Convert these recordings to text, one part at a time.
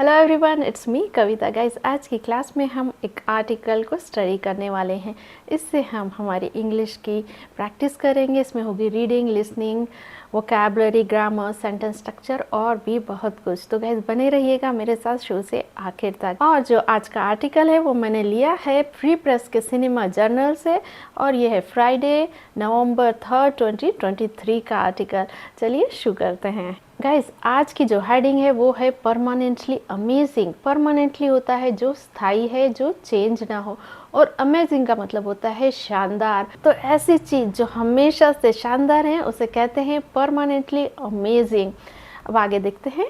Hello everyone, it's me Kavita. Guys, आज की class में हम एक आर्टिकल को स्टडी करने वाले हैं। इससे हम हमारी इंग्लिश की प्रैक्टिस करेंगे। इसमें होगी reading, listening, vocabulary, grammar, sentence structure और भी बहुत कुछ। तो गाइस बने रहिएगा मेरे साथ शुरू से आखिर तक। और जो आज का आर्टिकल है वो मैंने लिया है फ्री प्रेस के सिनेमा जर्नल से, और ये है फ्राइडे नवंबर 3, 2023 का आर्टिकल। चलिए शुरू करते हैं। गाइस, आज की जो हेडिंग है वो है परमानेंटली अमेजिंग। परमानेंटली होता है जो स्थायी है, जो चेंज ना हो, और अमेजिंग का मतलब होता है शानदार। तो ऐसी चीज जो हमेशा से शानदार है उसे कहते हैं परमानेंटली अमेजिंग। अब आगे देखते हैं।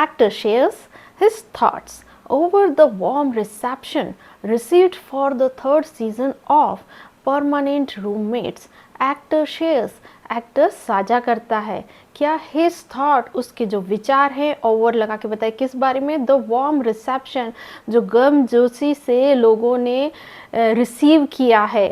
Actor shares his thoughts over the warm reception received for the third season of permanent roommates. Actor shares, actor साझा करता है क्या, हिज थॉट, उसके जो विचार हैं, ओवर लगा के बताए किस बारे में, द वार्म रिसेप्शन, जो गर्मजोशी से लोगों ने रिसीव किया है,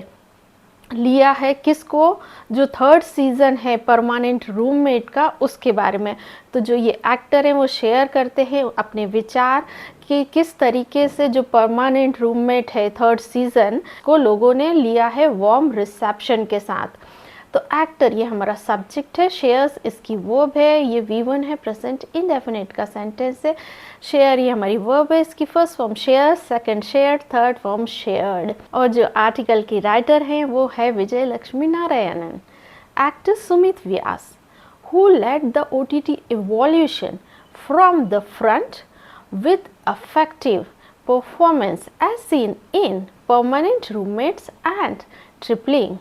लिया है, किसको, जो थर्ड सीजन है परमानेंट रूममेट का, उसके बारे में। तो जो ये एक्टर हैं वो शेयर करते हैं अपने विचार कि किस तरीके से जो परमानेंट रूममेट है थर्ड सीजन को लोगों ने लिया है वार्म रिसेप्शन के साथ। तो एक्टर ये हमारा सब्जेक्ट है, शेयर्स इसकी वर्ब है, ये V1 है, प्रेजेंट इंडेफिनिट का सेंटेंस है। शेयर ये हमारी वर्ब है, इसकी first form share, second share, third form shared. और जो आर्टिकल की राइटर हैं वो है Vijay Lakshmi Narayanan. Actor Sumit Vyas who led the OTT evolution from the front with effective performance as seen in Permanent Roommates and Tripling,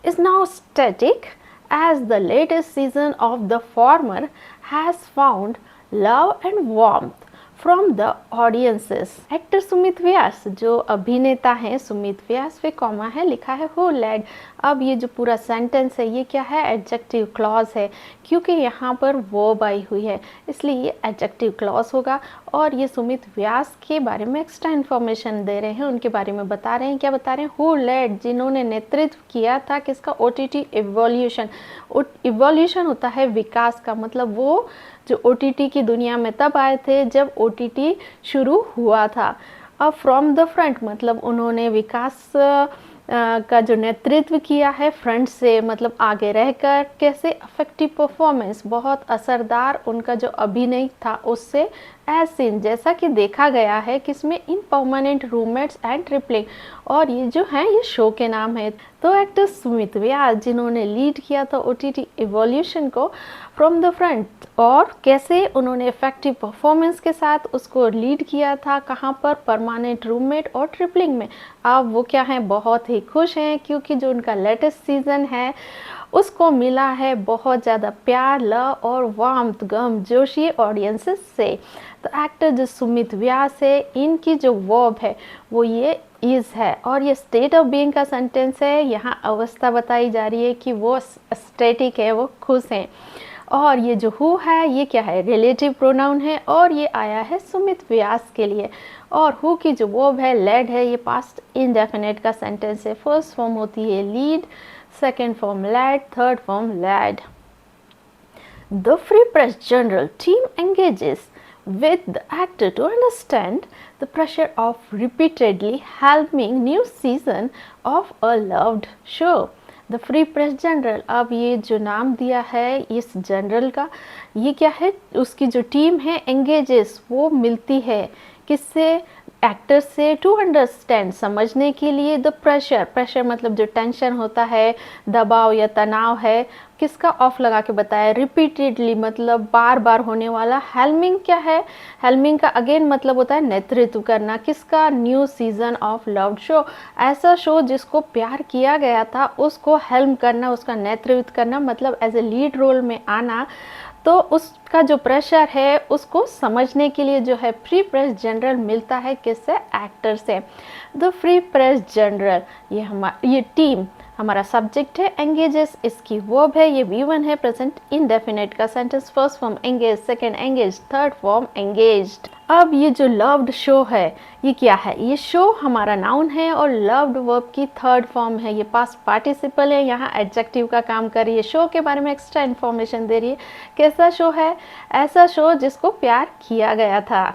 is now static as the latest season of the former has found love and warmth from the audiences. Actor Sumit Vyas, जो अभिनेता हैं सुमित व्यास, वे comma है, लिखा है who lead. अब ये जो पूरा सेंटेंस है ये क्या है, एडजेक्टिव क्लॉज है, क्योंकि यहाँ पर वर्ब आई हुई है इसलिए ये एडजेक्टिव क्लॉज होगा। और ये सुमित व्यास के बारे में एक्स्ट्रा इन्फॉर्मेशन दे रहे हैं, उनके बारे में बता रहे हैं। क्या बता रहे हैं, हु लेड, जिन्होंने नेतृत्व किया था किसका, OTT इवोल्यूशन। इवोल्यूशन होता है विकास का, मतलब वो जो OTT की दुनिया में तब आए थे जब OTT शुरू हुआ था। अब फ्रॉम द फ्रंट मतलब उन्होंने विकास का जो नेतृत्व किया है फ्रंट से, मतलब आगे रहकर। कैसे, इफेक्टिव परफॉर्मेंस, बहुत असरदार उनका जो अभिनय था उससे, एज सीन, जैसा कि देखा गया है, किसमें, इन परमानेंट रूममेट्स एंड ट्रिपलिंग। और ये जो है ये शो के नाम है। तो एक्टर सुमित व्यास जिन्होंने लीड किया था OTT इवोल्यूशन को फ्रॉम द फ्रंट, और कैसे उन्होंने इफेक्टिव परफॉर्मेंस के साथ उसको लीड किया था, कहाँ पर, परमानेंट रूममेट और ट्रिपलिंग में। अब वो क्या है, बहुत ही खुश हैं क्योंकि जो उनका लेटेस्ट सीजन है उसको मिला है बहुत ज़्यादा प्यार, लव और वार्मथ, गर्मजोशी ऑडियंसेस से। तो एक्टर जो सुमित व्यास है इनकी जो वर्ब है वो ये इज़ है, और ये स्टेट ऑफ बीइंग का सेंटेंस है। यहाँ अवस्था बताई जा रही है कि वो स्टैटिक है, वो खुश हैं। और ये जो हु है ये क्या है, रिलेटिव प्रोनाउन है, और ये आया है सुमित व्यास के लिए। और हु की जो वर्ब है लेड है, ये पास्ट इंडेफिनिट का सेंटेंस है। फर्स्ट फॉर्म होती है lead, second form led, third form led. The Free Press Journal team engages with the actor to understand the pressure of repeatedly helming new season of a loved show. The Free Press Journal, अब ये जो नाम दिया है इस journal का, ये क्या है, उसकी जो टीम है एंगेजेस, वो मिलती है किससे, एक्टर से, टू अंडरस्टैंड, समझने के लिए, द प्रेशर, प्रेशर मतलब जो टेंशन होता है, दबाव या तनाव है, किसका, ऑफ लगा के बताया, रिपीटेडली मतलब बार बार होने वाला। हेल्मिंग क्या है, हेल्मिंग का अगेन मतलब होता है नेतृत्व करना, किसका, new season of loved show, ऐसा शो जिसको प्यार किया गया था उसको हेल्म करना, उसका नेतृत्व करना, मतलब एज ए लीड रोल में आना। तो उसका जो प्रेशर है उसको समझने के लिए जो है फ्री प्रेस जनरल मिलता है किससे, एक्टर से। द फ्री प्रेस जनरल, ये टीम हमारा सब्जेक्ट है, एंगेजेस इसकी वर्ब है, ये V1 है, प्रेजेंट इंडेफिनिट का sentence. First form engage, second engage, third form engaged. अब ये जो लव्ड शो है ये क्या है, ये शो हमारा नाउन है और लव्ड वर्ब की थर्ड फॉर्म है, ये पास्ट पार्टिसिपल है, यहाँ एडजेक्टिव का काम कर रही है। शो के बारे में एक्स्ट्रा इन्फॉर्मेशन दे रही है, कैसा शो है, ऐसा शो जिसको प्यार किया गया था,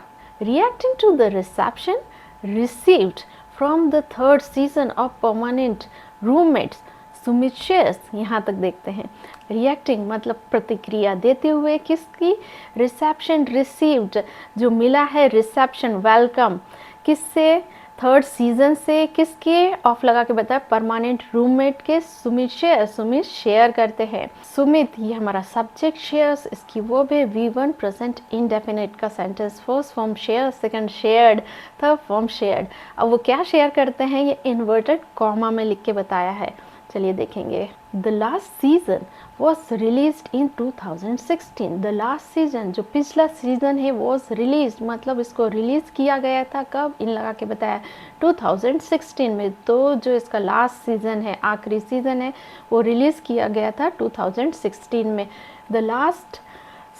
reacting to the reception received from the third season of Permanent Roommates, Sumit shares. यहाँ तक देखते हैं, रिएक्टिंग मतलब प्रतिक्रिया देते हुए, किसकी? रिसेप्शन रिसीव्ड, जो मिला है, रिसेप्शन वेलकम, किससे? थर्ड सीजन से, किसके? ऑफ लगा के बताया, परमानेंट रूममेट के, सुमित शेयर, सुमित शेयर करते हैं। सुमित ये हमारा सब्जेक्ट, शेयर्स इसकी वो भी V1 प्रेजेंट इंडेफिनिट का sentence, first form share, second shared, third form shared. अब वो क्या शेयर करते हैं, ये इन्वर्टेड कॉमा में लिख के बताया है। चलिए देखेंगे। The last season was release in 2016। The last season, जो पिछला सीजन है, वॉज रिलीज मतलब इसको रिलीज किया गया था कब? इन लगा के बताया 2016 में। तो जो इसका लास्ट सीजन है, आखिरी सीजन है, वो रिलीज किया गया था 2016 में। द लास्ट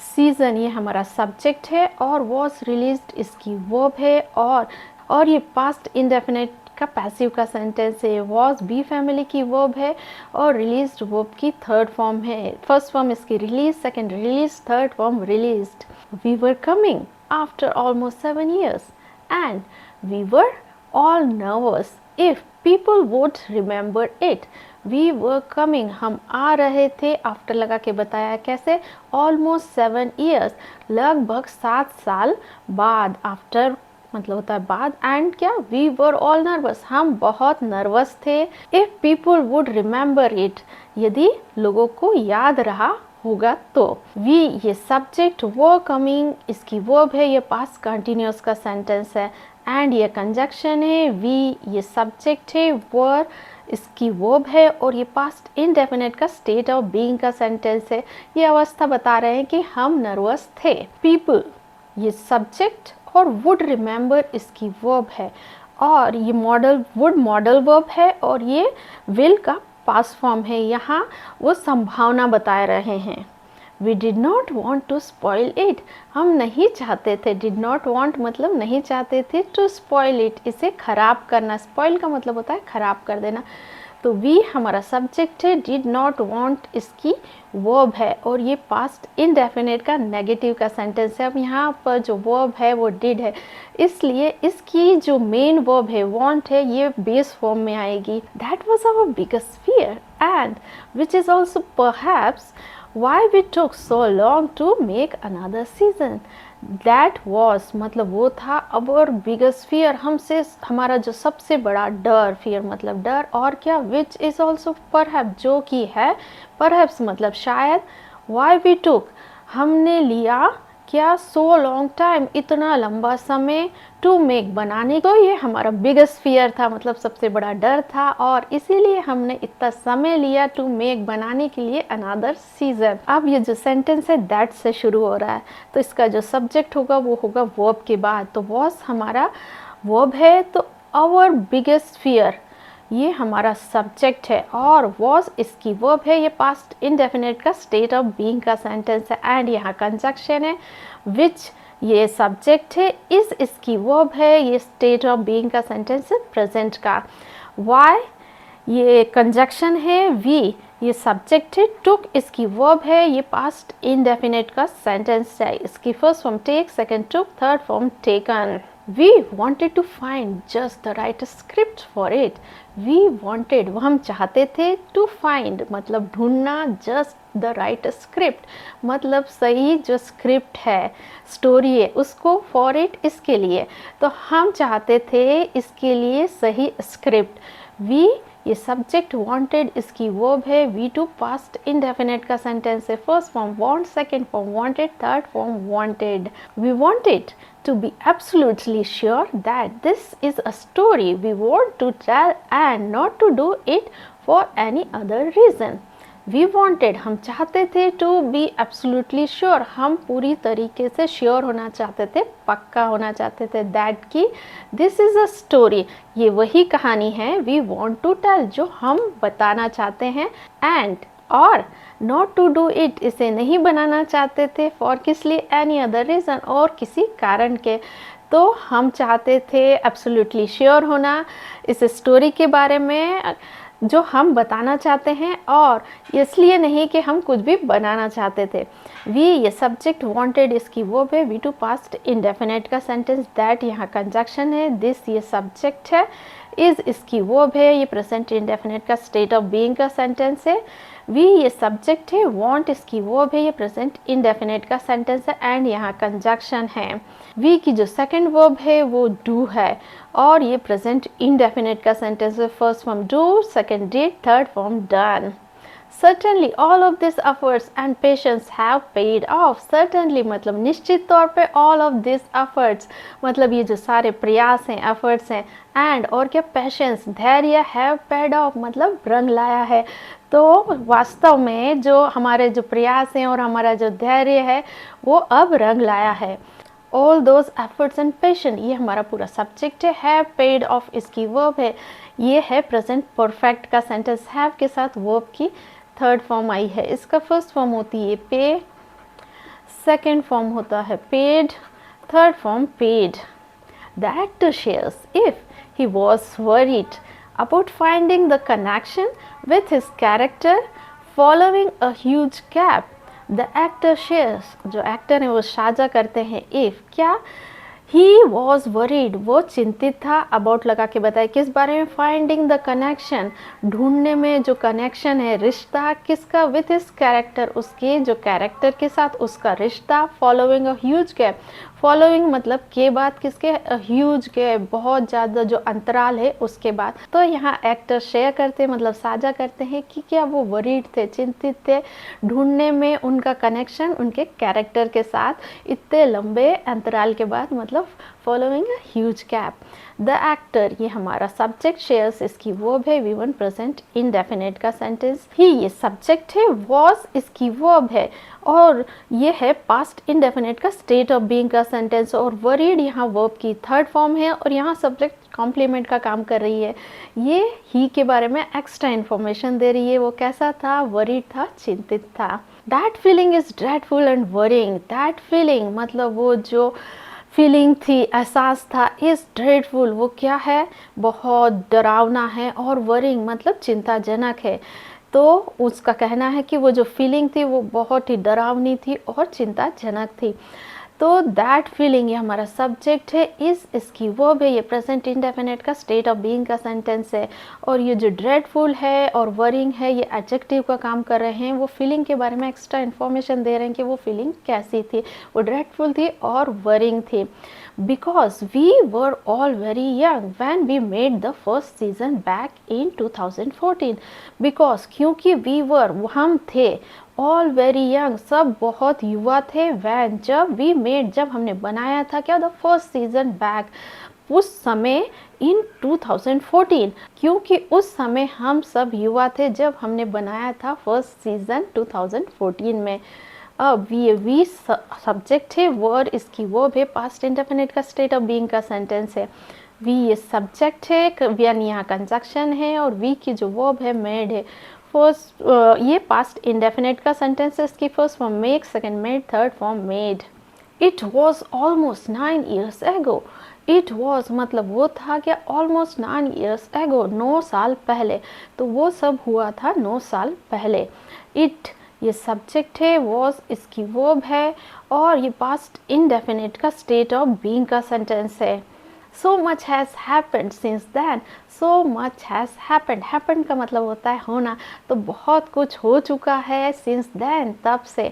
सीजन ये हमारा सब्जेक्ट है और वॉज रिलीज्ड इसकी वर्ब है, और ये पास्ट इंडेफिनिट का पैसिव का सेंटेंस है। वॉज बी फैमिली की वर्ब है और रिलीज्ड वर्ब की थर्ड फॉर्म है। फर्स्ट फॉर्म इसकी release, second release, third form released. We were coming after almost 7 years and we were all nervous if people would remember it. We were coming, हम आ रहे थे, after लगा के बताया कैसे? ऑलमोस्ट 7 years, लगभग 7 साल बाद। आफ्टर मतलब होता है बाद, एंड क्या? वी वर ऑल नर्वस, हम बहुत नर्वस थे। If people would remember it, यदि लोगों को याद रहा होगा तो। वी ये सब्जेक्ट, वो कमिंग इसकी वर्ब है, ये पास्ट कंटिन्यूअस का सेंटेंस है, एंड ये कंजक्शन है। वी ये सब्जेक्ट है, वर इसकी वर्ब है, और ये पास्ट इंडेफिनिट का स्टेट ऑफ बीइंग का सेंटेंस है। ये अवस्था बता रहे हैं कि हम नर्वस थे। पीपल ये सब्जेक्ट और वुड रिमेंबर इसकी वर्ब है, और ये मॉडल, वुड मॉडल वर्ब है, और ये विल का पास्ट फॉर्म है। यहाँ वो संभावना बता रहे हैं। We did not want to spoil it, हम नहीं चाहते थे, डिड नॉट वॉन्ट मतलब नहीं चाहते थे, टू स्पॉइल इट इसे खराब करना। स्पॉइल का मतलब होता है खराब कर देना। तो वी हमारा सब्जेक्ट है, डिड नॉट वॉन्ट इसकी वर्ब है, और ये पास्ट इंडेफिनिट का नेगेटिव का सेंटेंस है। अब यहाँ पर जो वर्ब है वो डिड है, इसलिए इसकी जो मेन वर्ब है वॉन्ट है, ये बेस फॉर्म में आएगी। That was our biggest fear and which is also perhaps why we took so long to make another season. That was मतलब वो था our biggest fear, हमसे हमारा जो सबसे बड़ा डर, fear मतलब डर, और क्या? which is also perhaps जो कि है, perhaps मतलब शायद, why we took हमने लिया, क्या? so long time इतना लंबा समय, to make बनाने, तो ये हमारा बिगेस्ट फियर था मतलब सबसे बड़ा डर था, और इसीलिए हमने इतना समय लिया to make बनाने के लिए another season। अब ये जो सेंटेंस है that से शुरू हो रहा है, तो इसका जो सब्जेक्ट होगा वो होगा verb के बाद। तो was हमारा verb है, तो our biggest fear ये हमारा सब्जेक्ट है, और was इसकी verb है, ये पास्ट इंडेफिनिट का स्टेट ऑफ बीइंग का सेंटेंस है, एंड यहाँ कंजक्शन है। which ये सब्जेक्ट है, इस इसकी वर्ब है, ये स्टेट ऑफ बीइंग का सेंटेंस है प्रेजेंट का। why ये कंजक्शन है। वी ये सब्जेक्ट है, टुक इसकी वर्ब है, ये पास्ट इंडेफिनिट का सेंटेंस है। इसकी first form take, second took, third form taken. We wanted to find just the right script for it. We wanted वो हम चाहते थे, टू फाइंड मतलब ढूंढना, जस्ट द राइट स्क्रिप्ट मतलब सही जो स्क्रिप्ट है, स्टोरी है उसको, फॉर इट इसके लिए, तो हम चाहते थे इसके लिए सही स्क्रिप्ट। वी ये सब्जेक्ट, वांटेड इसकी वर्ब है, वी टू पास्ट इंडेफिनिट का सेंटेंस है। First form want, second form wanted, third form wanted. We wanted to be absolutely sure that this is a story we want to tell and not to do it for any other reason. We wanted हम चाहते थे, to be absolutely sure हम पूरी तरीके से sure होना चाहते थे, पक्का होना चाहते थे, that की this is a story ये वही कहानी है, we want to tell जो हम बताना चाहते हैं, and और नॉट टू डू इट इसे नहीं बनाना चाहते थे, फॉर किस लिए, एनी अदर रीज़न और किसी कारण के। तो हम चाहते थे एब्सोल्युटली श्योर होना इस स्टोरी के बारे में, जो हम बताना चाहते हैं, और इसलिए नहीं कि हम कुछ भी बनाना चाहते थे। वी ये सब्जेक्ट वांटेड इसकी वो है। वी टू पास्ट इंडेफिनेट का सेंटेंस। दैट यहाँ कंजक्शन है। दिस ये सब्जेक्ट है। इज इसकी वो है। ये प्रेजेंट इंडेफिनेट का स्टेट ऑफ बीइंग का सेंटेंस है। वी ये सब्जेक्ट है। वांट इसकी वो है। ये प्रेजेंट इंडेफिनेट का सेंटेंस है एंड यहाँ कंजक्शन है। वी की जो सेकंड वर्ब है वो डू है और ये प्रेजेंट इंडेफिनेट का सेंटेंस है। First form do, second did, third form done. Certainly all of these efforts and patience have paid off. Certainly मतलब निश्चित तौर पे all of these efforts मतलब ये जो सारे प्रयास हैं, efforts हैं, and और क्या patience धैर्य have paid off मतलब रंग लाया है। तो वास्तव में जो हमारे जो प्रयास हैं और हमारा जो धैर्य है वो अब रंग लाया है। All those efforts and patience ये हमारा पूरा सब्जेक्ट है। have paid off इसकी वर्ब है। ये है प्रेजेंट परफेक्ट का सेंटेंस। have के साथ वर्ब की थर्ड फॉर्म आई है। इसका फर्स्ट फॉर्म होती है पे, सेकेंड फॉर्म होता है paid, third form paid. The actor shares if he was worried about finding the connection with his character following a huge gap. The actor shares जो actor है वो साझा करते हैं if क्या He was worried वो चिंतित था। अबाउट लगा के बताए किस बारे में। फाइंडिंग द कनेक्शन ढूंढने में जो कनेक्शन है, रिश्ता किसका, विथ हिज कैरेक्टर उसके जो कैरेक्टर के साथ उसका रिश्ता। Following a huge gap, following मतलब के बाद किसके, ह्यूज गैप बहुत ज़्यादा जो अंतराल है उसके बाद। तो यहाँ एक्टर शेयर करते मतलब साझा करते हैं कि क्या वो वरीड थे, चिंतित थे ढूंढने में उनका कनेक्शन उनके कैरेक्टर के साथ इतने लंबे अंतराल के बाद, मतलब following a huge gap. The actor ये हमारा सब्जेक्ट, शेयर्स इसकी वर्ब है। वी वन प्रेजेंट इंडेफिनेट का सेंटेंस। ही ये सब्जेक्ट है। वॉज इसकी वर्ब है और ये है पास्ट इंडेफिनेट का स्टेट ऑफ बीइंग का सेंटेंस। और वरीड यहाँ वर्ब की थर्ड फॉर्म है और यहाँ सब्जेक्ट कॉम्प्लीमेंट का काम कर रही है। ये ही के बारे में एक्स्ट्रा इन्फॉर्मेशन दे रही है। वो कैसा था, वरीड था, चिंतित था। That feeling is dreadful and worrying. That feeling मतलब वो जो फीलिंग थी, एहसास था, इज ड्रेडफुल वो क्या है, बहुत डरावना है, और वरिंग मतलब चिंताजनक है। तो उसका कहना है कि वो जो फीलिंग थी वो बहुत ही डरावनी थी और चिंताजनक थी। तो दैट फीलिंग ये हमारा सब्जेक्ट है। इस इसकी वर्ब है। ये प्रेजेंट इंडेफिनेट का स्टेट ऑफ बीइंग का सेंटेंस है। और ये जो ड्रेडफुल है और वरिंग है ये एडजेक्टिव का काम कर रहे हैं। वो फीलिंग के बारे में एक्स्ट्रा इन्फॉर्मेशन दे रहे हैं कि वो फीलिंग कैसी थी, वो ड्रेडफुल थी और वरिंग थी। Because we were all very young when we made the first season back in 2014। Because क्योंकि वी वर हम थे, ऑल वेरी यंग सब बहुत युवा थे, वैन जब वी मेड जब हमने बनाया था क्या, द फर्स्ट सीजन बैक उस समय इन 2014, क्योंकि उस समय हम सब युवा थे जब हमने बनाया था फर्स्ट सीजन 2014 में। अब वी सब्जेक्ट है, वर इसकी वर्ब है, पास्ट इंडेफिनिट का स्टेट ऑफ बीइंग का सेंटेंस है। वी ये सब्जेक्ट है, वन यहाँ कंजक्शन है और वी की जो वर्ब है मेड है। फर्स्ट ये पास्ट इंडेफिनेट का सेंटेंस है। इसकी first form make, second made, third form made. It was almost 9 years एगो। इट वॉज मतलब वो था क्या, ऑलमोस्ट 9 years एगो 9 साल पहले। तो वो सब हुआ था 9 साल पहले। इट ये सब्जेक्ट है, वॉज इसकी वर्ब है और ये पास्ट इंडेफिनेट का स्टेट ऑफ बीइंग का सेंटेंस है। So much has happened since then. So much has happened. Happened का मतलब होता है होना, तो बहुत कुछ हो चुका है since then तब से।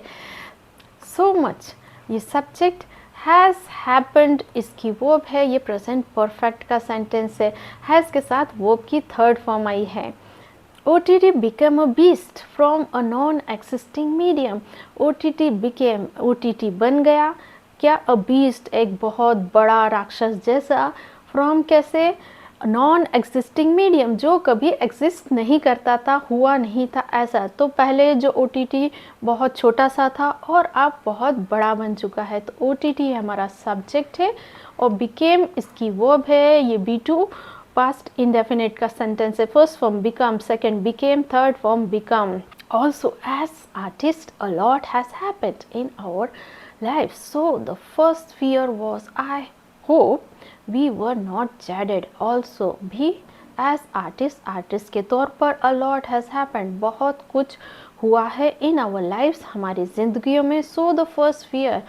So much ये सब्जेक्ट, has happened इसकी वर्ब है। ये प्रेजेंट परफेक्ट का सेंटेंस है। has के साथ वर्ब की थर्ड फॉर्म आई है। OTT became a beast from a non-existing medium. OTT became OTT बन गया क्या, अ बीस्ट एक बहुत बड़ा राक्षस जैसा, फ्रॉम कैसे, नॉन एग्जिस्टिंग मीडियम जो कभी एग्जिस्ट नहीं करता था, हुआ नहीं था ऐसा। तो पहले जो OTT बहुत छोटा सा था और अब बहुत बड़ा बन चुका है। तो OTT हमारा सब्जेक्ट है और बिकेम इसकी वर्ब है। ये B2 पास्ट इंडेफिनेट का सेंटेंस है। First form become, second became, third form become. Also as artist a lot has happened in our life. So the first fear was, I hope we were not jaded. Also भी as artist, artist के तौर पर a lot has happened, बहुत कुछ हुआ है in our lives, हमारी ज़िंदगियों में। सो द फर्स्ट फियर,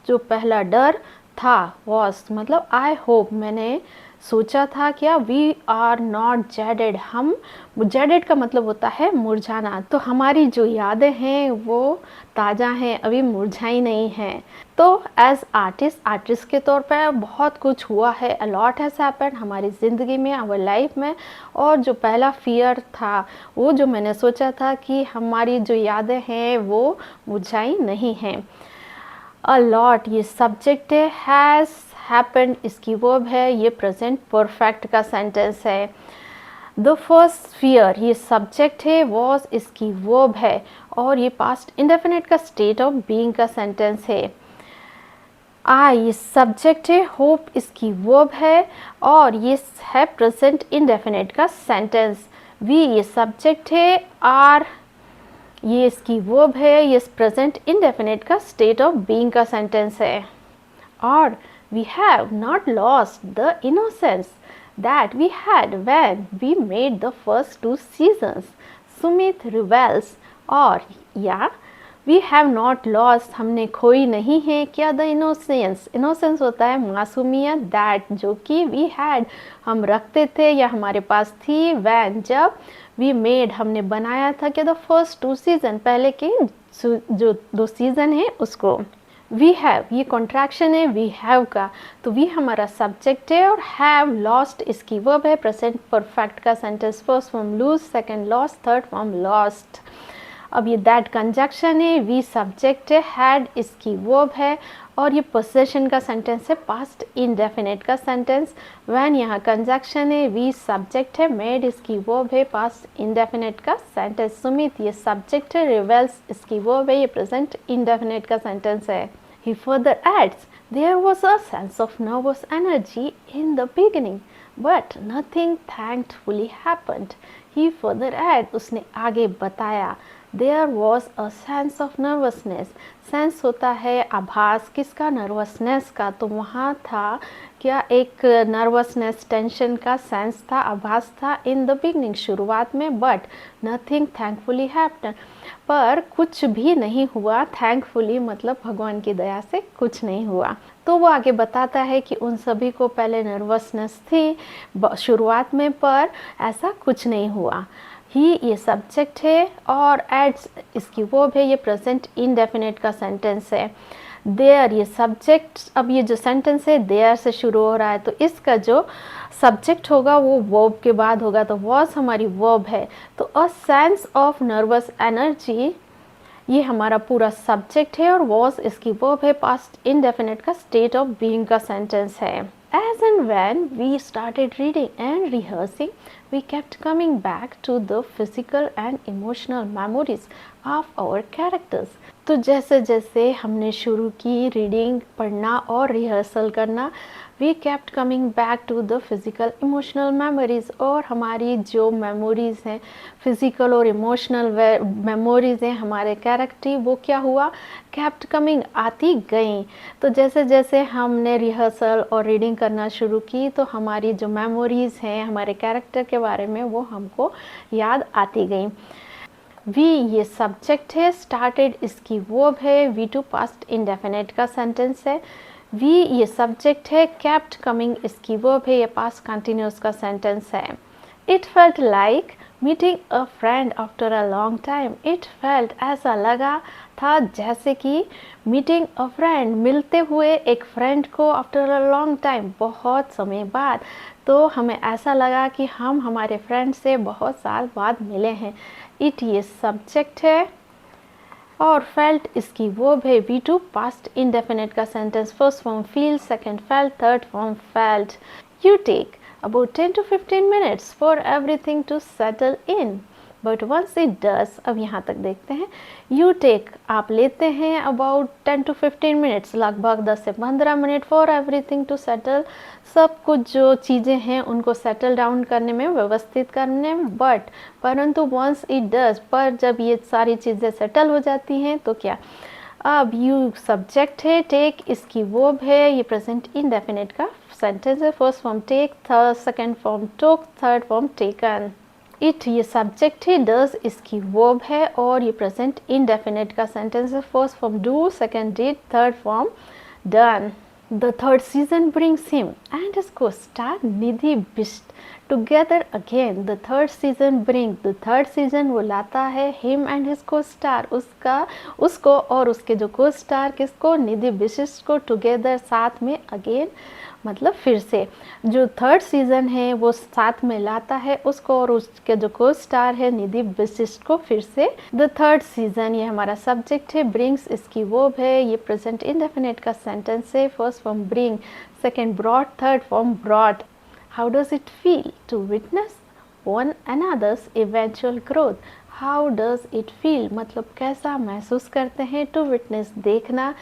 जो पहला डर था, वॉज मतलब आई होप, मैंने सोचा था क्या, वी आर नॉट जेडेड, हम, जेडेड का मतलब होता है मुरझाना, तो हमारी जो यादें हैं वो ताज़ा हैं, अभी मुरझाई नहीं हैं। तो एज आर्टिस्ट, आर्टिस्ट के तौर पर बहुत कुछ हुआ है, अ लॉट हैज़ हैपेंड हमारी ज़िंदगी में, आवर लाइफ में। और जो पहला फियर था, वो जो मैंने सोचा था कि हमारी जो यादें हैं वो मुरझाई नहीं हैं। अ लॉट ये सब्जेक्ट है, हैज़ हैपेंड इसकी वर्ब है, ये प्रेजेंट परफेक्ट का सेंटेंस है। द फर्स्ट फियर ये सब्जेक्ट है, वॉज इसकी वर्ब है, और ये पास्ट इंडेफिनिट का स्टेट ऑफ बीइंग का सेंटेंस है। आई ये सब्जेक्ट है, होप इसकी वर्ब है, और ये है प्रेजेंट इंडेफिनिट का सेंटेंस। वी ये सब्जेक्ट है, आर ये इसकी वर्ब है, ये प्रेजेंट इंडेफिनिट का स्टेट ऑफ बीइंग का सेंटेंस है। और we have not lost the innocence that we had when we made the first 2 seasons. Sumit rebels, और या we have not lost हमने खोई नहीं है क्या, the innocence, innocence होता है मासूमियत, that जो कि we had हम रखते थे या हमारे पास थी, when जब, we made हमने बनाया था क्या, the first 2 season पहले के जो 2 सीजन है उसको। वी हैव ये कॉन्ट्रैक्शन है वी हैव का, तो वी हमारा सब्जेक्ट है और हैव लॉस्ट इसकी वर्ब है, प्रेजेंट परफेक्ट का sentence, first form lose, second lost, third form lost. अब ये दैट कंजक्शन है, वी सब्जेक्ट है, हैड इसकी वर्ब है, और ये पोसेशन का सेंटेंस है, पास्ट इंडेफिनिट का सेंटेंस। व्हेन यहाँ कंजक्शन है, वी सब्जेक्ट है, मेड इसकी वर्ब है, पास्ट इंडेफिनिट का सेंटेंस। सुमित ये सब्जेक्ट है, रिवेल्स इसकी वर्ब है, ये प्रेजेंट इंडेफिनिट का सेंटेंस है। He further adds, there was a sense of nervous energy in the beginning, but nothing thankfully happened. He further adds, उसने आगे बताया, there was a sense of nervousness. Sense होता है आभास किसका, नर्वसनेस का, तो वहाँ था क्या, एक नर्वसनेस, टेंशन का सेंस था, आभास था, इन द बिगनिंग शुरुआत में, बट नथिंग थैंकफुली हैपन पर कुछ भी नहीं हुआ, थैंकफुली मतलब भगवान की दया से कुछ नहीं हुआ। तो वो आगे बताता है कि उन सभी को पहले नर्वसनेस थी शुरुआत में, पर ऐसा कुछ नहीं हुआ। ही ये सब्जेक्ट है और एड्स इसकी वर्ब है, ये प्रेजेंट इनडेफिनिट का सेंटेंस है। देयर ये सब्जेक्ट, अब ये जो सेंटेंस है देयर से शुरू हो रहा है, तो इसका जो सब्जेक्ट होगा वो वर्ब के बाद होगा, तो वॉज हमारी वर्ब है, तो a sense of nervous energy ये हमारा पूरा सब्जेक्ट है और वॉज इसकी वर्ब है, पास्ट इंडेफिनिट का स्टेट ऑफ बीइंग का सेंटेंस है। As and when we started reading and rehearsing, we kept coming back to the physical and emotional memories of our characters. तो जैसे जैसे हमने शुरू की रीडिंग, पढ़ना और रिहर्सल करना, we kept coming back to the physical emotional memories, और हमारी जो मेमोरीज़ हैं, फिज़िकल और इमोशनल मेमोरीज़ हैं हमारे कैरेक्टर, वो क्या हुआ, केप्ट कमिंग आती गई। तो जैसे जैसे हमने रिहर्सल और रीडिंग करना शुरू की, तो हमारी जो मेमोरीज़ हैं हमारे कैरेक्टर के बारे में, वो हमको याद आती गई। वी ये सब्जेक्ट है, स्टार्टेड इसकी वर्ब है, वी टू पास्ट इंडेफिनिट का सेंटेंस है। वी ये सब्जेक्ट है, केप्ट कमिंग इसकी वर्ब है, ये पास्ट कंटिन्यूस का सेंटेंस है। It felt like meeting a friend after a long time. It felt ऐसा लगा था जैसे कि मीटिंग अ फ्रेंड मिलते हुए एक फ्रेंड को, आफ्टर अ लॉन्ग टाइम बहुत समय बाद, तो हमें ऐसा लगा कि हम हमारे फ्रेंड से बहुत साल बाद मिले हैं। इट ये सब्जेक्ट है और फेल्ट इसकी वर्ब है, वी टू पास्ट इंडेफिनिट का sentence, first form feel, second felt, third form felt. You take about 10 to 15 minutes for everything to settle in, but once it does, अब यहाँ तक देखते हैं, you take आप लेते हैं about 10 to 15 minutes लगभग 10 से 15 minute for everything to settle, सब कुछ जो चीज़ें हैं उनको सेटल डाउन करने में, व्यवस्थित करने में, बट परंतु once it does, पर जब ये सारी चीज़ें सेटल हो जाती हैं तो क्या, अब यू सब्जेक्ट है, टेक इसकी वर्ब है, ये प्रेजेंट इंडेफिनिट का सेंटेंस है। First form take, second form took, third form taken. It ये सब्जेक्ट है, डज इसकी वर्ब है और ये प्रेजेंट इंडेफिनिट का सेंटेंस है। First form do, second did, third form done. The third season brings him and his co-star Nidhi Bisht together again. The third season brings, the third season वो लाता है him and his co-star, उसको और उसके जो co-star किसको, निधि बिशिष्ट को, together साथ में, again मतलब फिर से। जो थर्ड सीजन है वो साथ में लाता है उसको और उसके जो को स्टार है निधि बिशिष्ट को फिर से। द थर्ड सीजन ये हमारा सब्जेक्ट है, ब्रिंग्स इसकी वर्ब है, ये प्रेजेंट इंडेफिनिट का सेंटेंस है। First form bring, second brought, third form brought. How does it feel to witness one another's eventual growth. How does it feel मतलब कैसा महसूस करते हैं, टू विटनेस देखना,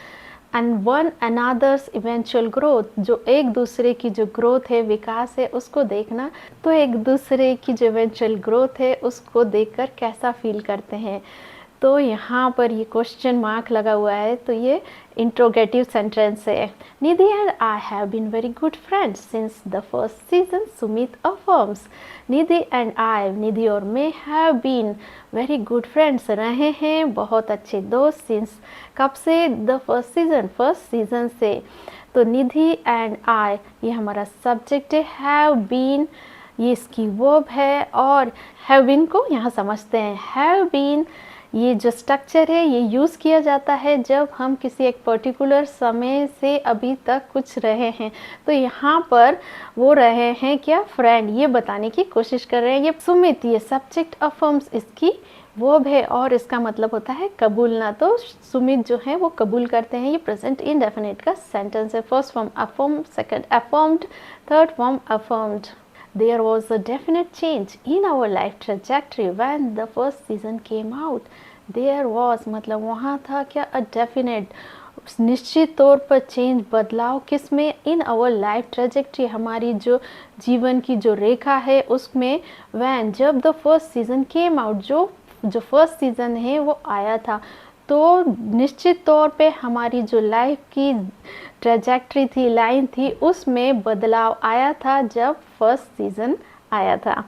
and one another's eventual growth जो एक दूसरे की जो ग्रोथ है, विकास है, उसको देखना। तो एक दूसरे की जो इवेंचुअल ग्रोथ है उसको देखकर कैसा फील करते हैं। तो यहाँ पर ये क्वेश्चन मार्क लगा हुआ है, तो ये इंट्रोगेटिव सेंटेंस है। Nidhi and I have been very good friends since the first season, Sumit affirms. Nidhi and I, Nidhi और मैं, have been very good friends रहे हैं, बहुत अच्छे दोस्त, सिंस कब से, the first season, first season से। तो निधि एंड आई ये हमारा सब्जेक्ट है, हैव बीन ये इसकी वर्ब है और हैव बीन को यहाँ समझते हैं। हैव बीन ये जो स्ट्रक्चर है ये यूज़ किया जाता है जब हम किसी एक पर्टिकुलर समय से अभी तक कुछ रहे हैं। तो यहाँ पर वो रहे हैं क्या, फ्रेंड, ये बताने की कोशिश कर रहे हैं। ये सुमित ये सब्जेक्ट, अफर्म्स इसकी वर्ब है और इसका मतलब होता है कबूलना। तो सुमित जो है वो कबूल करते हैं, ये प्रेजेंट इंडेफिनिट का सेंटेंस है। First form affirm, second affirmed, third form affirmed. There was a definite change in our life trajectory when the first season came out. There was मतलब वहाँ था क्या, a definite निश्चित तौर पर चेंज बदलाव किसमें, इन आवर लाइफ ट्रेजेक्ट्री हमारी जो जीवन की जो रेखा है उसमें, वैन जब the first season came out जो फर्स्ट सीजन है वो आया था। तो निश्चित तौर पे हमारी जो लाइफ की ट्रेजेक्ट्री थी, लाइन थी, उसमें बदलाव आया था जब फर्स्ट सीजन आया था।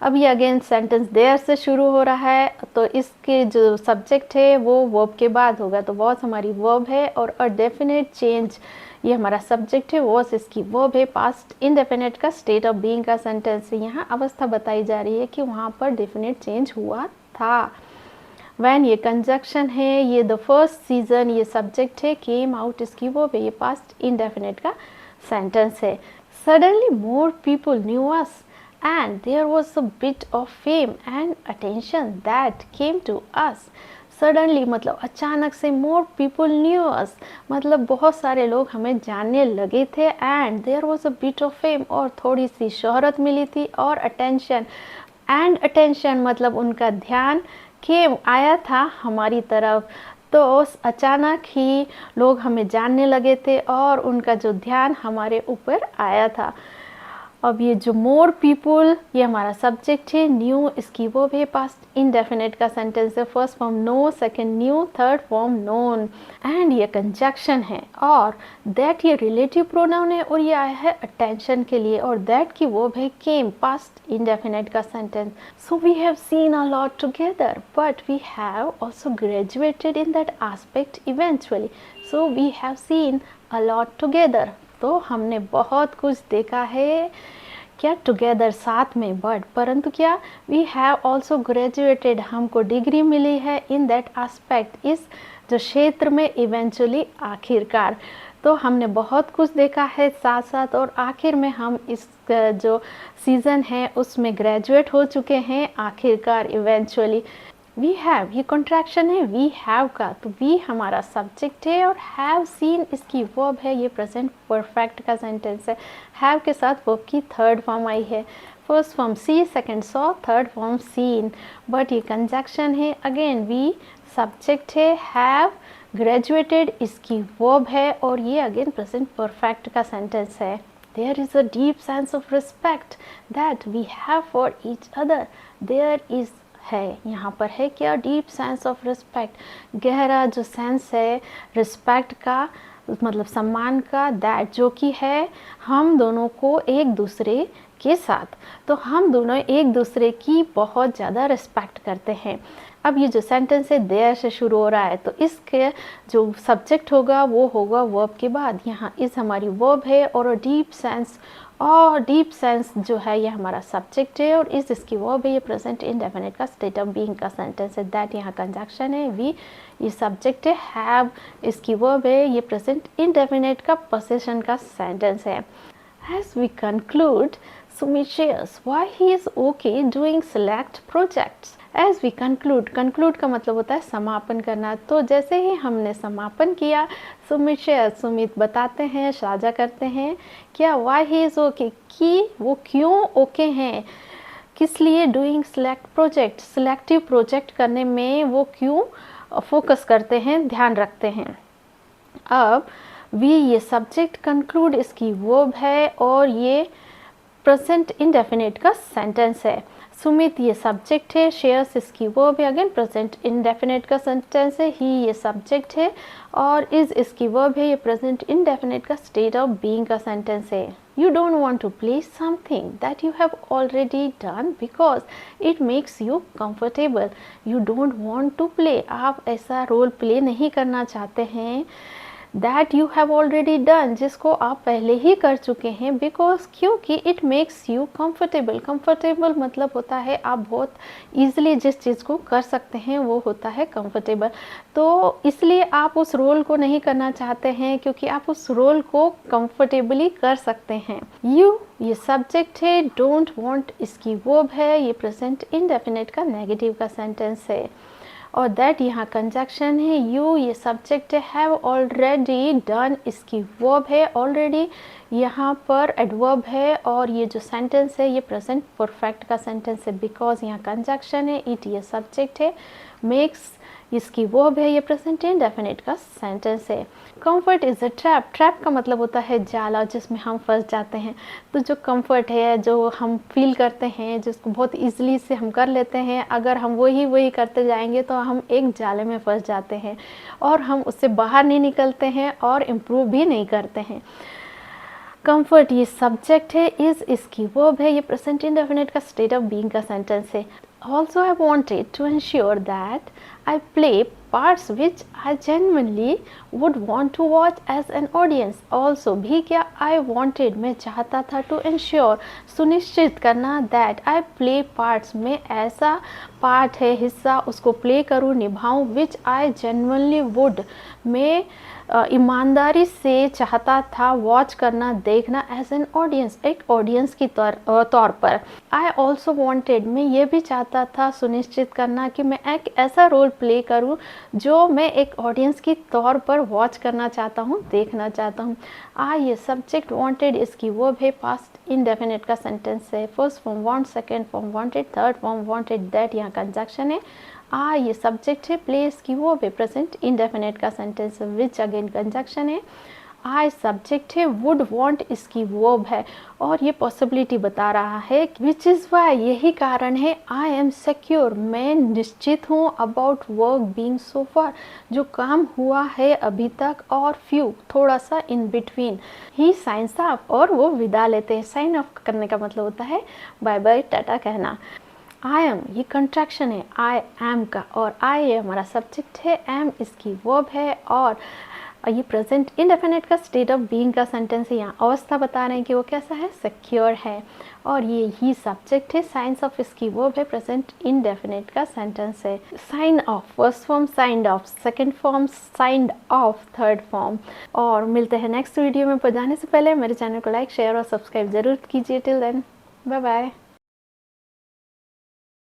अब ये अगेन सेंटेंस देयर से शुरू हो रहा है, तो इसके जो सब्जेक्ट है वो वर्ब के बाद होगा। तो वॉज हमारी वर्ब है और अ डेफिनेट चेंज ये हमारा सब्जेक्ट है, वॉज इसकी वर्ब है, पास्ट इंडेफिनेट का स्टेट ऑफ बीइंग का सेंटेंस है। यहाँ अवस्था बताई जा रही है कि वहाँ पर डेफिनेट चेंज हुआ था। वैन ये कंजक्शन है, ये द फर्स्ट सीजन ये सब्जेक्ट है, केम आउट इसकी वर्ब है, ये पास्ट इंडेफिनेट का सेंटेंस है। Suddenly more people new us and there was a bit of fame and attention that came to us. Suddenly मतलब अचानक से, more people knew us मतलब बहुत सारे लोग हमें जानने लगे थे, and there was a bit of fame और थोड़ी सी शोहरत मिली थी, और attention and attention मतलब उनका ध्यान, came आया था हमारी तरफ। तो अचानक ही लोग हमें जानने लगे थे और उनका जो ध्यान हमारे ऊपर आया था। अब ये जो मोर पीपल ये हमारा सब्जेक्ट है, न्यू इसकी वो भी पास्ट इंडेफिनेट का सेंटेंस है। First form know, second knew, third form known, and ये कंजक्शन है। और दैट ये रिलेटिव प्रोनाउन है और ये आया है अटेंशन के लिए, और दैट की वो है केम, पास्ट इंडेफिनेट का sentence. So we have seen a lot together but we have also graduated in that aspect eventually. So we have seen a lot together, तो हमने बहुत कुछ देखा है क्या, टुगेदर साथ में, बट परंतु क्या, वी हैव ऑल्सो ग्रेजुएटेड हमको डिग्री मिली है, इन दैट एस्पेक्ट इस जो क्षेत्र में, इवेंचुअली आखिरकार। तो हमने बहुत कुछ देखा है साथ साथ, और आखिर में हम इस जो सीज़न है उसमें ग्रेजुएट हो चुके हैं आखिरकार, इवेंचुअली। वी हैव ये कॉन्ट्रैक्शन है वी हैव का, तो वी हमारा सब्जेक्ट है और हैव सीन इसकी वर्ब है, ये प्रेजेंट परफेक्ट का सेंटेंस है। हैव के साथ वर्ब की थर्ड फॉर्म आई है, first form see, second saw, third form seen, but ये कंजक्शन है। अगेन वी सब्जेक्ट है, हैव ग्रेजुएटेड इसकी वर्ब है और ये अगेन प्रेजेंट परफेक्ट का सेंटेंस है। There is a deep sense of respect that we have for each other. There is है, यहाँ पर है क्या, डीप सेंस ऑफ रिस्पेक्ट, गहरा जो सेंस है रिस्पेक्ट का मतलब सम्मान का, दैट जो कि है हम दोनों को एक दूसरे के साथ, तो हम दोनों एक दूसरे की बहुत ज़्यादा रिस्पेक्ट करते हैं। अब ये जो सेंटेंस है देयर से शुरू हो रहा है, तो इसके जो सब्जेक्ट होगा वो होगा वर्ब के बाद। यहाँ इस हमारी वर्ब है और डीप सेंस जो है ये हमारा सब्जेक्ट है और इसकी वर्ब है, ये प्रेजेंट इंडेफिनिट का स्टेट ऑफ बीइंग का सेंटेंस है। दैट यहाँ कंजक्शन है, वी ये सब्जेक्ट है, हैव इसकी वर्ब है, ये प्रेजेंट इंडेफिनिट का पोजीशन का सेंटेंस है। As we conclude, Sumit shares why he is okay doing select projects. As we conclude का मतलब होता है समापन करना। तो जैसे ही हमने समापन किया, सुमित बताते हैं, साझा करते हैं क्या why he is okay, कि वो क्यों ओके हैं, किस लिए doing select project, selective project करने में वो क्यों फोकस करते हैं, ध्यान रखते हैं। अब वी ये सब्जेक्ट, कंक्लूड इसकी वर्ब है और ये प्रेजेंट इंडेफिनिट का सेंटेंस है। सुमित ये सब्जेक्ट है, शेयर्स इसकी वर्ब है, अगेन प्रेजेंट इंडेफिनिट का सेंटेंस है। ही ये सब्जेक्ट है और इज इसकी वर्ब है, ये प्रेजेंट इंडेफिनिट का स्टेट ऑफ बीइंग का सेंटेंस है। You don't want to play something that you have already done because it makes you comfortable. You don't want to play, आप ऐसा रोल प्ले नहीं करना चाहते हैं that you have already done, जिसको आप पहले ही कर चुके हैं, because क्योंकि it makes you comfortable। comfortable मतलब होता है आप बहुत easily जिस चीज़ को कर सकते हैं वो होता है comfortable। तो इसलिए आप उस रोल को नहीं करना चाहते हैं क्योंकि आप उस रोल को comfortably कर सकते हैं। you ये सब्जेक्ट है, don't want इसकी वर्ब है, ये प्रेजेंट इंडेफिनिट का नेगेटिव का सेंटेंस है। और दैट यहाँ कंजक्शन है, यू ये सब्जेक्ट है, हैव ऑलरेडी डन इसकी वर्ब है, ऑलरेडी यहाँ पर एडवर्ब है और ये जो सेंटेंस है ये प्रेजेंट परफेक्ट का सेंटेंस है। बिकॉज यहाँ कंजक्शन है, इट ये सब्जेक्ट है, मेक्स इसकी वर्ब है, ये प्रेजेंट इंडेफिनिट का सेंटेंस है। Comfort is a trap, trap का मतलब होता है जाला जिसमें हम फंस जाते हैं। तो जो कंफर्ट है, जो हम फील करते हैं, जिसको बहुत इजीली से हम कर लेते हैं, अगर हम वही करते जाएंगे तो हम एक जाले में फंस जाते हैं और हम उससे बाहर नहीं निकलते हैं और इम्प्रूव भी नहीं करते हैं। कंफर्ट ये सब्जेक्ट है, इज इसकी वर्ब है, ये प्रेजेंट इंडेफिनिट का स्टेट ऑफ बीइंग का सेंटेंस है। Also I wanted to ensure that I play parts which I genuinely would want to watch as an audience. Also भी क्या I wanted मैं चाहता था, to ensure सुनिश्चित करना, that I play parts में ऐसा पार्ट है, हिस्सा उसको प्ले करूँ, निभाऊँ, which I genuinely would मैं ईमानदारी से चाहता था वॉच करना, देखना, एज एन ऑडियंस एक ऑडियंस की तौर पर। आई ऑल्सो वॉन्टेड मैं ये भी चाहता था सुनिश्चित करना कि मैं एक ऐसा रोल प्ले करूँ जो मैं एक ऑडियंस की तौर पर वॉच करना चाहता हूँ, देखना चाहता हूँ। ये सब्जेक्ट वॉन्टेड इसकी वर्ब है, पास्ट इंडेफिनिट का सेंटेंस है। First form want, second form wanted, third form wanted, that यहाँ कंजक्शन है। ये सब्जेक्ट है, प्लेस की वो भी प्रेजेंट इंडेफिनिट का सेंटेंस है, विच अगेन कंजक्शन है। आई सब्जेक्ट है, वुड वांट इसकी वर्ब है और ये पॉसिबिलिटी बता रहा है, विच इज़ वाई यही कारण है, आई एम सिक्योर मैं निश्चित हूँ, अबाउट वर्क बीइंग सो फार जो काम हुआ है अभी तक, और फ्यू थोड़ा सा in between. He science of और वो विदा लेते हैं। साइन ऑफ करने का मतलब होता है बाय बाय टाटा कहना। आई एम ये कंट्रैक्शन है आई एम का, और आई ये हमारा सब्जेक्ट है, एम इसकी वर्ब है और ये प्रेजेंट इंडेफिनिट का स्टेट ऑफ बीइंग का सेंटेंस है। यहाँ अवस्था बता रहे हैं कि वो कैसा है, सिक्योर है, और ये ही सब्जेक्ट है, साइंस ऑफ इसकी वर्ब है, प्रेजेंट इंडेफिनिट का सेंटेंस है। Sign off first form, signed off second form, signed off third form. और मिलते हैं नेक्स्ट वीडियो में। पर जाने से पहले मेरे चैनल को लाइक, शेयर और सब्सक्राइब जरूर कीजिए। Till then bye bye.